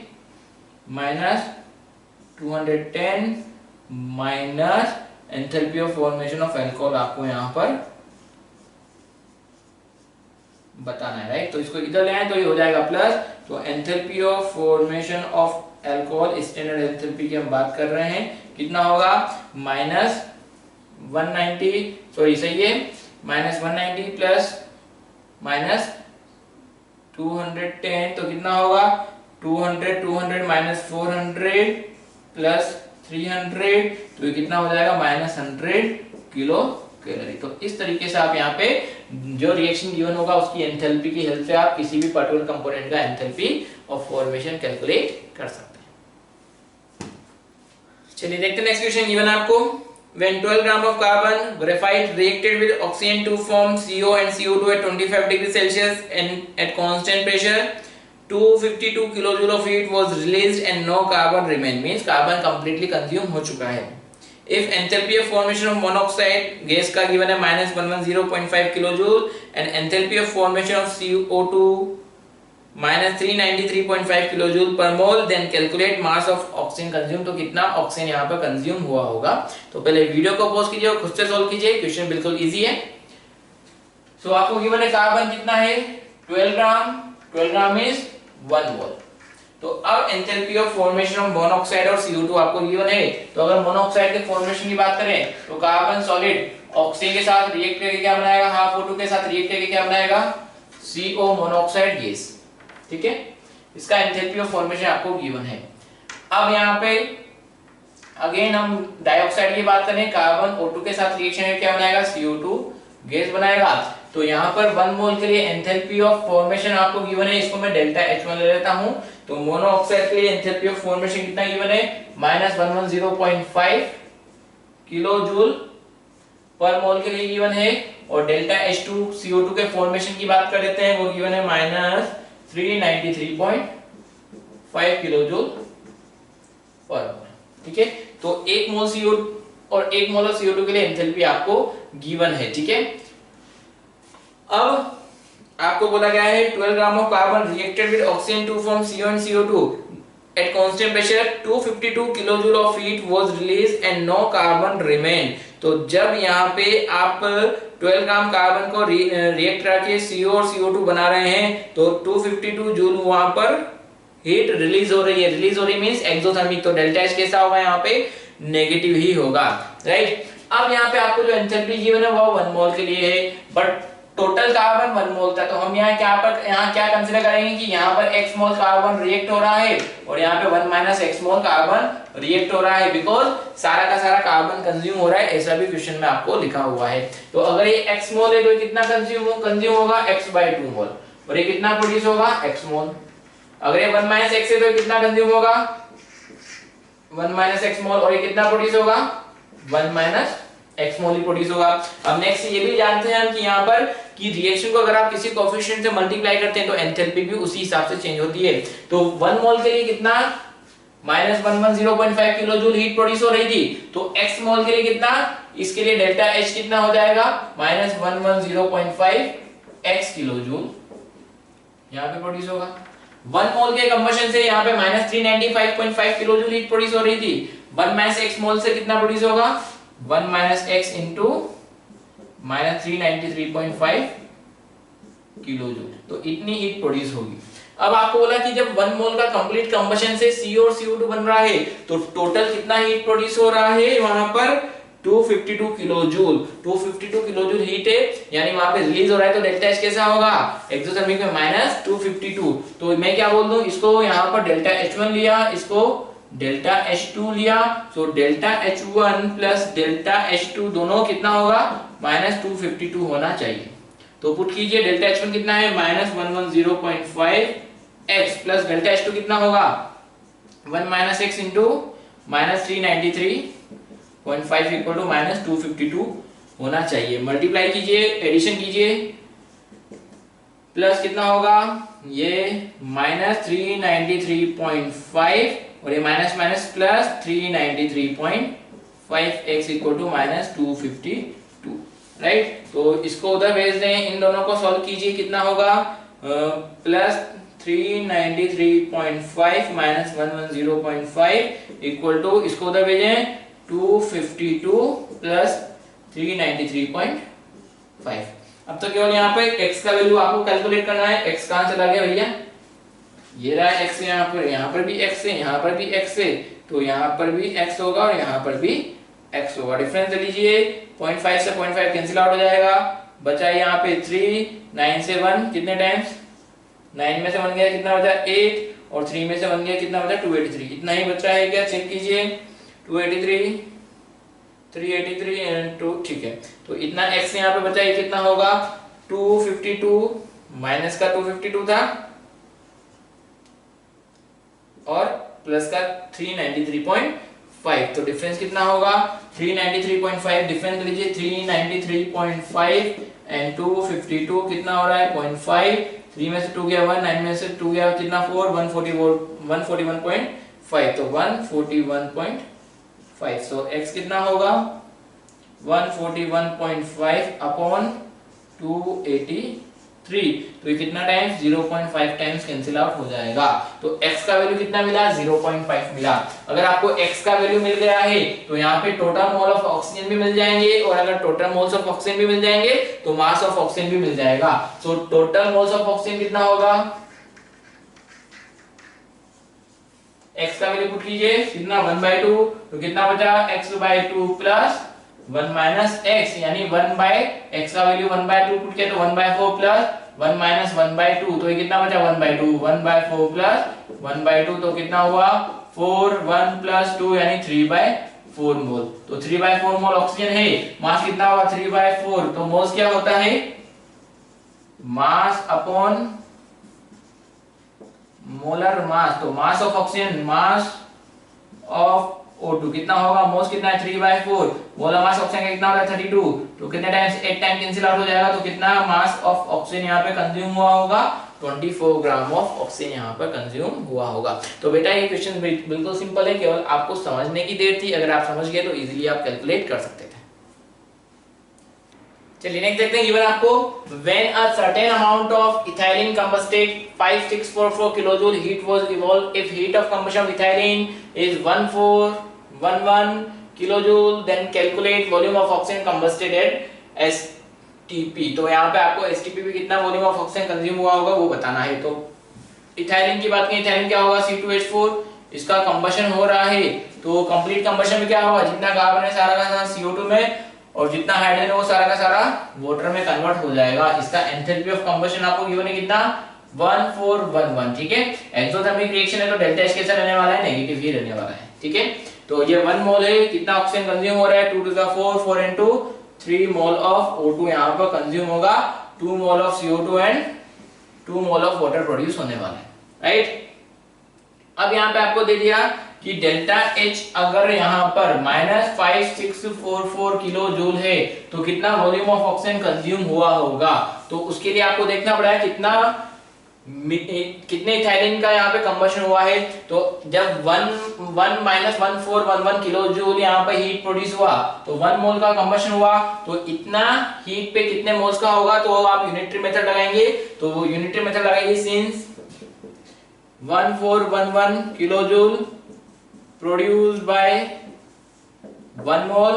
S1: -210 minus enthalpy of formation of alcohol आपको यहाँ पर बताना है, राइट। तो इसको इधर ले आए तो ये हो जाएगा प्लस, तो enthalpy of formation of alcohol standard enthalpy की हम बात कर रहे हैं, कितना होगा, -190, सॉरी सही है, -190 प्लस -210, तो कितना होगा 200 माइनस 400 प्लस 300, तो ये कितना हो जाएगा -100 किलो कैलोरी। तो इस तरीके से आप यहाँ पे जो रिएक्शन गिवन होगा उसकी एंथैल्पी की हेल्प से आप किसी भी पर्टिकुलर कंपोनेंट का एंथैल्पी ऑफ फॉर्मेशन कैलकुलेट कर सकते हैं। चलिए देखते हैं नेक्स्ट क्वेश्चन गिवन आपको, when 12 gram of carbon graphite reacted with oxygen to form CO and CO2 at 25 degrees Celsius and at constant pressure, 252 kilojoule of heat was released and no carbon remained, means carbon completely consume हो चुका है। If enthalpy of formation of monoxide gas का given है -110.5 kilojoule and enthalpy of formation of CO2 -393.5 kilojoule per mole, then calculate mass of oxygen consumed, तो कितना ऑक्सीजन यहाँ पर कंज्यूम हुआ होगा। तो पहले वीडियो को पॉज कीजिए और खुद से सॉल्व कीजिए, क्वेश्चन बिल्कुल इजी है। सो आपको गिवन है कार्बन कितना है 12 ग्राम इज 1 मोल। तो अब enthalpy of formation of monoxide और CO2 आपको गिवन है। तो अगर मोनोऑक्साइड के फॉर्मेशन की बात करें तो कार्बन सॉलिड ऑक्सीजन के साथ रिएक्ट करके क्या बनाएगा, हाफ O2 के साथ रिएक्ट करके क्या बनाएगा, CO मोनोऑक्साइड गैस। ठीक है, इसका एंथैल्पी ऑफ फॉर्मेशन आपको गिवन है। अब यहाँ पे अगेन हम डाइऑक्साइड की बात करें, कार्बन O2 के साथ रिएक्शन करके क्या बनाएगा, CO2 गैस बनाएगा। तो यहाँ पर 1 मोल के लिए एंथैल्पी ऑफ फॉर्मेशन आपको गिवन है, इसको मैं डेल्टा H1 ले लेता हूं। तो मोनोऑक्साइड के लिए एंथैल्पी ऑफ फॉर्मेशन कितना गिवन है, -110.5 किलो जूल पर मोल के लिए गिवन है। और डेल्टा H2 CO2 के फॉर्मेशन की बात कर लेते हैं, वो गिवन है -393.5 किलो जूल पर मोल। ठीक है, तो 1 मोल CO2 और 1 मोल CO2 के लिए एंथैल्पी आपको गिवन है। ठीक है, अब आपको बोला गया है 12 gram of carbon reacted with oxygen to form CO and CO2 at constant pressure 252 kilojoule of heat was release and no carbon remain. तो जब यहाँ पे आप 12 ग्राम कार्बन को रिएक्ट करके CO और CO2 बना रहे हैं तो 252 जूल वहां पर हीट रिलीज हो रही है। रिलीज हो रही मींस एक्सोथर्मिक। तो डेल्टा H कैसा होगा, यहाँ पे नेगेटिव ही होगा, राइट। अब यहाँ पे आपको जो एंथैल्पी गिवन है वो 1 मोल के लिए है, बट टोटल कार्बन 1 मोल था। तो हम यहाँ क्या कंसीडर करेंगे कि यहाँ पर x मोल कार्बन रिएक्ट हो रहा है और यहाँ पे 1 minus x mole carbon react हो रहा है, बिकॉज सारा का सारा कार्बन कंज्यूम हो रहा है, ऐसा भी क्वेश्चन में आपको लिखा हुआ है। तो अगर ये x मोल है तो कितना कंज्यूम होगा, x/2 मोल, और ये कितना प्रोड्यूस होगा, x मोल। अगर ये 1 माइनस x है तो कितना कंज्यूम होगा, 1 माइनस x मोल, और ये कितना प्रोड्यूस होगा, 1 माइनस x मोल ही प्रोड्यूस होगा। अब नेक्स्ट ये भी जानते हैं हम कि यहाँ पर कि रिएक्शन को अगर आप किसी कोएफिशिएंट से मल्टीप्लाई करते हैं तो एंथैल्पी भी उसी हिसाब से चेंज होती है। तो 1 मोल के लिए कितना, -110.5 किलो जूल हीट प्रोड्यूस हो रही थी। तो x मोल के लिए कितना, इसके लिए डेल्टा H कितना हो जाएगा, -110.5 x किलो जूल यहाँ पे प्रोड्यूस होगा। 1 मोल के कंबशन से यहाँ पे -395.5 किलो जूल हीट प्रोड्यूस हो रही थी। 1 माइनस x मोल से कितना प्रोड्यूस होगा, 1 minus x into -393.5 kilo joule, तो इतनी हीट प्रोड्यूस होगी। अब आपको बोला कि जब 1 मोल का कंप्लीट कंबशन से CO और CO2 बन रहा है तो टोटल कितना हीट प्रोड्यूस हो रहा है, वहां पर 252 kilo joule. 252 kilo joule heat है, यानी वहां पे रिलीज हो रहा है। तो डेल्टा H कैसा होगा, एक्सोथर्मिक में -252। तो मैं क्या बोल दूं, इसको यहाँ पर डेल्टा H1 लिया, इसको डेल्टा H2 लिया। So delta H1 plus delta H2 दोनों कितना होगा, -252 होना चाहिए। तो पुट कीजिए, डेल्टा H1 कितना है, -110.5 x प्लस डेल्टा H2 कितना होगा, 1 minus x into -393.5 equal to -252 होना चाहिए। मल्टीप्लाई कीजिए, एडिशन कीजिए, प्लस कितना होगा, ये -393.5 और ये minus minus plus 393.5 x equal to -252, right. तो इसको उधर भेज दें, इन दोनों को सॉल्व कीजिए, कितना होगा, प्लस 393.5 माइनस 110.5 इक्वल टू, इसको उधर भेजें 252 प्लस 393.5। अब तो केवल यहाँ पे x का वैल्यू आपको कैलकुलेट करना है। x कहाँ चला गया भैया, ये रहा x, यहाँ पर भी x है, यहाँ पर भी x है, तो यहाँ पर भी x होगा और यहाँ पर भी x होगा। डिफरेंस लीजिए, 0.5 से 0.5 कैंसिल आउट हो जाएगा, बचा यहाँ पे 3, 9 से 1 कितने टाइम्स, 9 में से 1 गया कितना बचा 8, और 3 में से 1 गया कितना बचा 283, इतना ही बचा है क्या, चेक कीजिए, 283, 383 एंड 2, ठीक है। तो इतना x यहाँ पे बचा, ये कितना होगा 252, माइनस का 252 था और प्लस का 393.5, तो डिफरेंस कितना होगा 393.5। डिफरेंस लीजिए, 393.5 एंड 252 कितना हो रहा है 0.5, 3 में से 2 गया 1, 9 में से 2 गया कितना 4, 141.5, तो 141.5। सो x कितना होगा 141.5 अपॉन 283, तो ये कितना टाइम्स 0.5 टाइम्स कैंसिल आउट हो जाएगा। तो x का वैल्यू कितना मिला 0.5 मिला। अगर आपको x का वैल्यू मिल गया है तो यहाँ पे टोटल मोल ऑफ ऑक्सीजन भी मिल जाएंगे, और अगर टोटल मोल्स ऑफ ऑक्सीजन भी मिल जाएंगे तो मास ऑफ ऑक्सीजन भी मिल जाएगा। So total moles of oxygen कितना होगा, x का वैल्यू पुट कीजिए, कितना 1/2, तो कितना बचा x/2 प्लस 1 माइनस एक्स, यानी 1 बाय एक्स का वैल्यू 1/2 पुट किया तो 1/4 प्लस 1 माइनस 1/2, तो ये कितना बचा 1/2, 1/4 प्लस 1/2 तो कितना हुआ 4, 1 प्लस 2 यानी 3/4 मोल। तो 3/4 मोल ऑक्सीजन है, मास कितना होगा 3/4, तो मोल्स क्या होता है मास अपॉन मोलर मास, तो mass of oxygen mass of O2 कितना होगा, मोल्स कितना है 3/4, मोलर मास ऑक्सीजन का कितना होगा 32, तो कितने टाइम्स 8 टाइम कैंसिल आउट हो जाएगा, तो कितना मास ऑफ ऑक्सीजन यहाँ पे कंज्यूम हुआ होगा 24 ग्राम ऑफ ऑक्सीजन यहाँ पर कंज्यूम हुआ होगा। तो बेटा ये क्वेश्चन बिल्कुल सिंपल है, केवल आपको समझने की देर थी, अगर आप समझ गए तो इजीली आप कैलकुलेट कर सकते थे। चलिए नेक्स्ट देखते हैं, गिवन आपको when a certain amount of ethylene combusted 5644 kilojoule heat was evolved, if heat of combustion of ethylene is 1411 kilojoule, then calculate volume of oxygen combusted at STP। तो यहाँ पे आपको STP पे कितना वॉल्यूम ऑफ ऑक्सीजन कंज्यूम हुआ होगा वो बताना है। तो इथाइलिन की बात करें, इथाइलिन क्या होगा C2H4, इसका कंबशन हो रहा है, तो कंप्लीट कंबशन में क्या होगा, जितना कार्बन है सारा का सारा CO2 में और जितना हाइड्रोजन है वो सारा का सारा वाटर में कन्वर्ट हो जाएगा। इसका एंथैल्पी ऑफ कंबशन आपको गिवन है कितना 1411, ठीक है। एक्सोथर्मिक रिएक्शन है तो डेल्टा H कैसा रहने वाला है, नेगेटिव ही रहने वाला है, ठीक है। तो ये 1 मोल है, कितना ऑक्सीजन कंज्यूम हो रहा है 2 to the 4, 4 into 3 mole of O2 यहाँ पर कंज्यूम होगा, 2 mole of CO2 and 2 mole of water produce होने वाला है, राइट। अब यहाँ पे आपको दे दिया कि डेल्टा H अगर यहाँ पर -5644 किलो जूल है तो कितना वॉल्यूम ऑफ ऑक्सीजन कंज्यूम हुआ होगा। तो उसके लिए आपको देखना पड़ा है कितने इथाइलिन का यहाँ पे कंबशन हुआ है। तो जब 1 माइनस 1411 किलो जूल यहाँ पे हीट प्रोड्यूस हुआ तो 1 मोल का कंबशन हुआ, तो इतना हीट पे कितने मोल्स का होगा, तो आप यूनिटरी मेथड लगाएंगे। तो वो यूनिटरी मेथड लगाइए, सिंस 1411 किलोजूल प्रोड्यूस्ड बाय 1 मोल,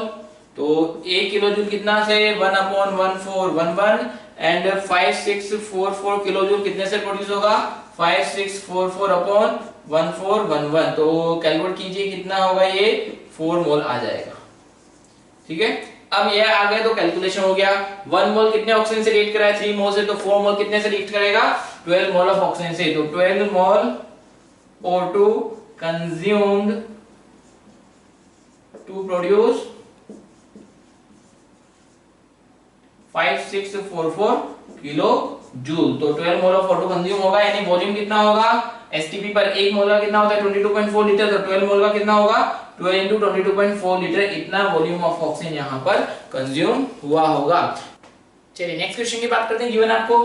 S1: तो 1 किलोजूल कितना से 1/1411 एंड 5644 किलोजूल कितने से प्रोड्यूस होगा 5644/1411। तो कैलकुलेट कीजिए कितना होगा, ये 4 मोल आ जाएगा, ठीक है। अब ये आ गया तो कैलकुलेशन हो गया। 1 मोल कितने ऑक्सीजन से रिएक्ट करा है 3 मोल से, तो 4 मोल कितने से रिएक्ट करेगा 12 मोल ऑफ ऑक्सीजन से। तो 12 मोल O2 consumed to produce 5644 kilo joule. तो 12 मोल ऑफ O2 कंज्यूम होगा, यानी वॉल्यूम कितना होगा STP पर 1 मोल का कितना होता है 22.4 लीटर, तो 12 मोल का कितना होगा 12 into 22.4 लीटर, इतना वॉल्यूम ऑफ ऑक्सीजन यहाँ पर कंज्यूम हुआ होगा। चलिए नेक्स्ट क्वेश्चन की बात करते हैं। गिवन आपको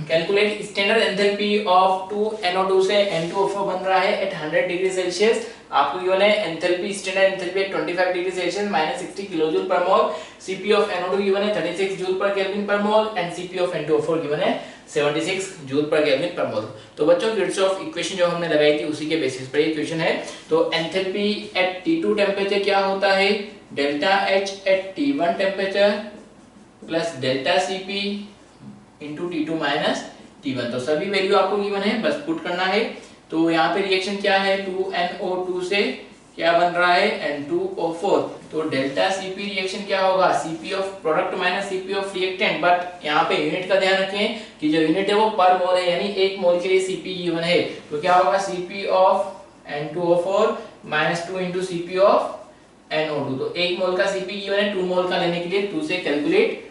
S1: calculate standard enthalpy of 2NO2 से N2O4 बन रहा है एट 100 डिग्री सेल्सियस। आपको गिवन है enthalpy standard enthalpy at 25 degree Celsius -60 kilojoule पर mole. Cp of NO2 given है 36 जूल पर केल्विन पर mole and Cp of N2O4 given है 76 जूल पर केल्विन पर मोल। तो बच्चों किर्चॉफ इक्वेशन जो हमने लगाई थी उसी के बेसिस पर ये क्वेश्चन है। तो एंथैल्पी एट T2 टेंपरेचर क्या होता है, delta H at T1 temperature plus delta Cp into T2 minus T1। तो सभी वैल्यू आपको गिवन है, बस पुट करना है। तो यहाँ पे रिएक्शन क्या है 2NO2 से क्या बन रहा है N2O4। तो डेल्टा Cp रिएक्शन क्या होगा Cp of product minus Cp of reactant, but यहाँ पे यूनिट का ध्यान रखें कि जो यूनिट है वो पर मोल है, यानी 1 मोल के लिए Cp गिवन है। तो क्या होगा Cp of N2O4 minus 2 into Cp of NO2। तो 1 मोल का Cp गिवन है, 2 मोल का लेने के लिए 2 से कैलकुलेट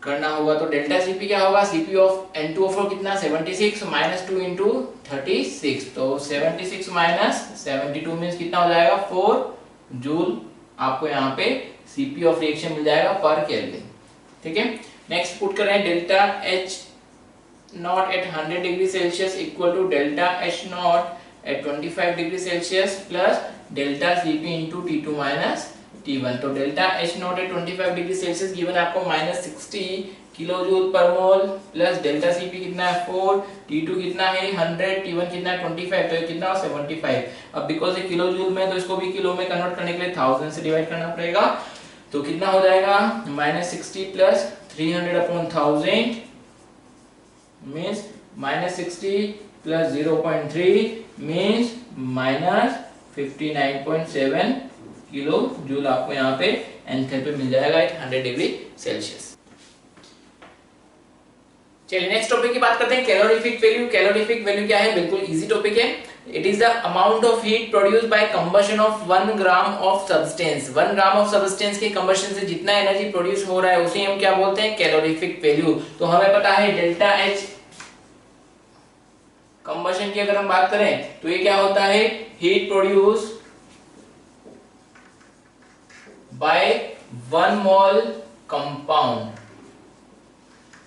S1: करना होगा। तो डेल्टा Cp क्या होगा Cp ऑफ N2O4 कितना 76 माइनस 2 इंटू 36, तो 76 माइनस 72 मींस कितना हो जाएगा 4 जूल। आपको यहाँ पे Cp ऑफ रिएक्शन मिल जाएगा पर केल्विन, ठीक है। नेक्स्ट पुट कर रहे हैं delta H not at 100 degree Celsius equal to delta H not at 25 degree Celsius plus delta Cp into T2 minus T1। तो delta H not at 25 degree Celsius given आपको -60 किलोजूल पर मोल प्लस डेल्टा Cp कितना है 4, T2 कितना है 100, T1 कितना है 25, तो ये कितना 75। अब बिकॉज ये किलोजूल में तो इसको भी किलो में कन्वर्ट करने के लिए 1000 से डिवाइड करना पड़ेगा। तो कितना हो जाएगा -60 plus 300/1000 means -60 plus 0.3 means -59.7 kilo joule आपको यहाँ पे एंथैल्पी मिल जाएगा एट 100 डिग्री सेल्सियस। चलिए नेक्स्ट टॉपिक की बात करते हैं, कैलोरीफिक वैल्यू। कैलोरीफिक वैल्यू क्या है, बिल्कुल इजी टॉपिक है। It is the amount of heat produced by combustion of 1 gram of substance. 1 gram of substance के कंबशन से जितना एनर्जी प्रोड्यूस हो रहा है उसे हम क्या बोलते हैं, कैलोरीफिक वैल्यू। तो हमें पता है डेल्टा एच कंबशन की अगर हम बात करें तो ये क्या होता है, heat produce by 1 mole compound.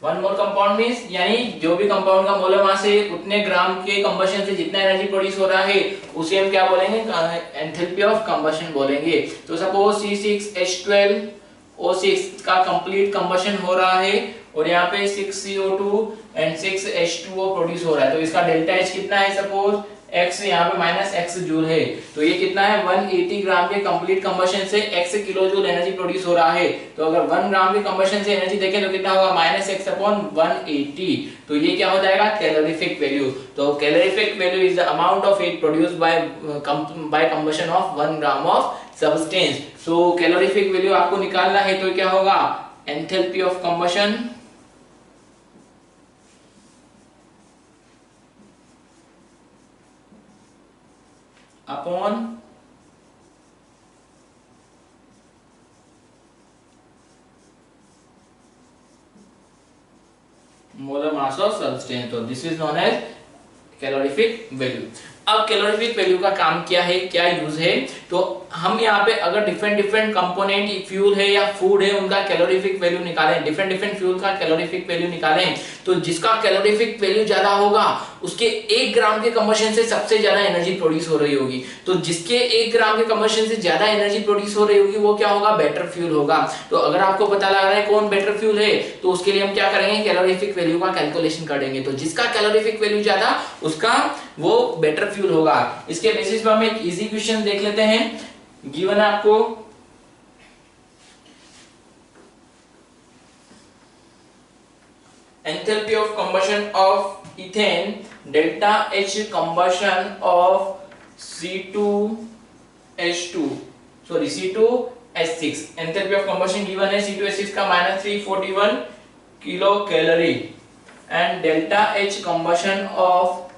S1: 1 mole compound means यानी जो भी कंपाउंड का मोलर मास है उतने ग्राम के कंबशन से जितना एनर्जी प्रोड्यूस हो रहा है उसे हम क्या बोलेंगे, एंथैल्पी ऑफ कंबशन बोलेंगे। तो सपोज C6H12O6 का कंप्लीट कंबशन हो रहा है और यहाँ पे 6CO2 एंड 6H2O प्रोड्यूस हो रहा है, तो इसका डेल्टा H कितना है, सपोज x यहाँ पे -x जूल है, तो ये कितना है 180 ग्राम के कंप्लीट कंबशन से x kilo joule energy produce हो रहा है। तो अगर 1 ग्राम के कंबशन से एनर्जी देखें तो कितना होगा, -x/180। तो ये क्या हो जाएगा, कैलोरीफिक वैल्यू। तो calorific value is the amount of heat produced by combustion of 1 gram of substance. So calorific value आपको निकालना है तो क्या होगा, enthalpy of combustion upon molar mass of substance. तो this is known as calorific value. अब कैलोरीफिक वैल्यू का काम क्या है, क्या यूज है, तो हम यहाँ पे अगर डिफरेंट कंपोनेंट फ्यूल है या फूड है उनका कैलोरीफिक वैल्यू निकालें, डिफरेंट फ्यूल का कैलोरीफिक वैल्यू निकालें, तो जिसका कैलोरीफिक वैल्यू ज्यादा होगा उसके 1 ग्राम के कंबशन से सबसे ज्यादा एनर्जी प्रोड्यूस हो रही होगी। तो जिसके 1 ग्राम के कंबशन से ज्यादा एनर्जी प्रोड्यूस हो रही होगी वो क्या होगा, बेटर फ्यूल होगा। तो अगर आपको पता लग रहा है कौन बेटर फ्यूल है तो उसके लिए हम क्या करेंगे, कैलोरीफिक वैल्यू का कैलकुलेशन करेंगे। तो जिसका कैलोरीफिक वैल्यू ज्यादा उसका वो बेटर फ्यूल होगा। इसके बेसिस पर हम एक इजी क्वेश्चन देख लेते हैं। गिवन है आपको enthalpy of combustion of ethane delta H combustion of C2H2 sorry C2H6। Enthalpy of combustion given है C2H6 का -341 kilo calorie and delta H combustion of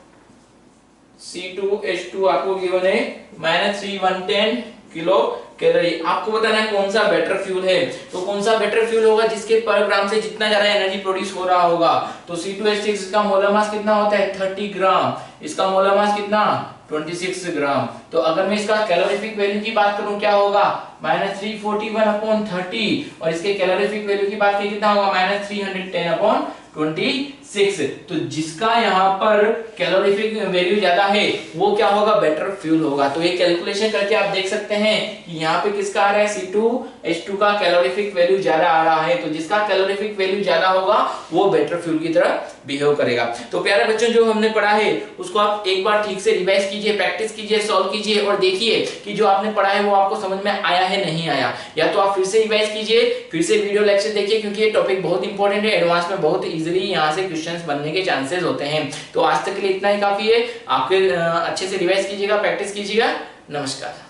S1: C2H2 आपको गिवन है -310 किलो कैलोरी। आपको बताना है कौन सा बेटर फ्यूल है। तो कौन सा बेटर फ्यूल होगा, जिसके पर ग्राम से जितना ज्यादा एनर्जी प्रोड्यूस हो रहा होगा। तो C2H6 का मोलर मास कितना होता है 30 ग्राम, इसका मोलर मास कितना 26 ग्राम। तो अगर मैं इसका कैलोरीफिक वैल्यू की बात करूं क्या होगा, -341/30 और इसके कैलोरीफिक वैल्यू की बात करें कितना होगा, -310/26। तो जिसका यहाँ पर कैलोरीफिक वैल्यू ज्यादा है वो क्या होगा, बेटर फ्यूल होगा। तो ये कैलकुलेशन करके आप देख सकते हैं कि यहाँ पे किसका आ रहा है, C2H2 का कैलोरीफिक वैल्यू ज्यादा आ रहा है। तो जिसका कैलोरीफिक वैल्यू ज्यादा होगा वो बेटर फ्यूल की तरह बिहेव करेगा। तो प्यारे बच्चों जो हमने पढ़ा है उसको आप एक बार ठीक से रिवाइज कीजिए, प्रैक्टिस कीजिए, सॉल्व कीजिए और देखिए कि जो आपने पढ़ा है वो आपको समझ में आया है नहीं आया। या तो आप फिर से रिवाइज कीजिए, फिर से वीडियो लेक्चर देखिए, क्योंकि ये टॉपिक बहुत इंपॉर्टेंट है, एडवांस में बहुत इजीली यहाँ से क्वेश्चंस बनने के चांसेस होते हैं। तो आज तक के लिए इतना ही काफी है। आपके अच्छे से रिवाइज कीजिएगा, प्रैक्टिस कीजिएगा। नमस्कार।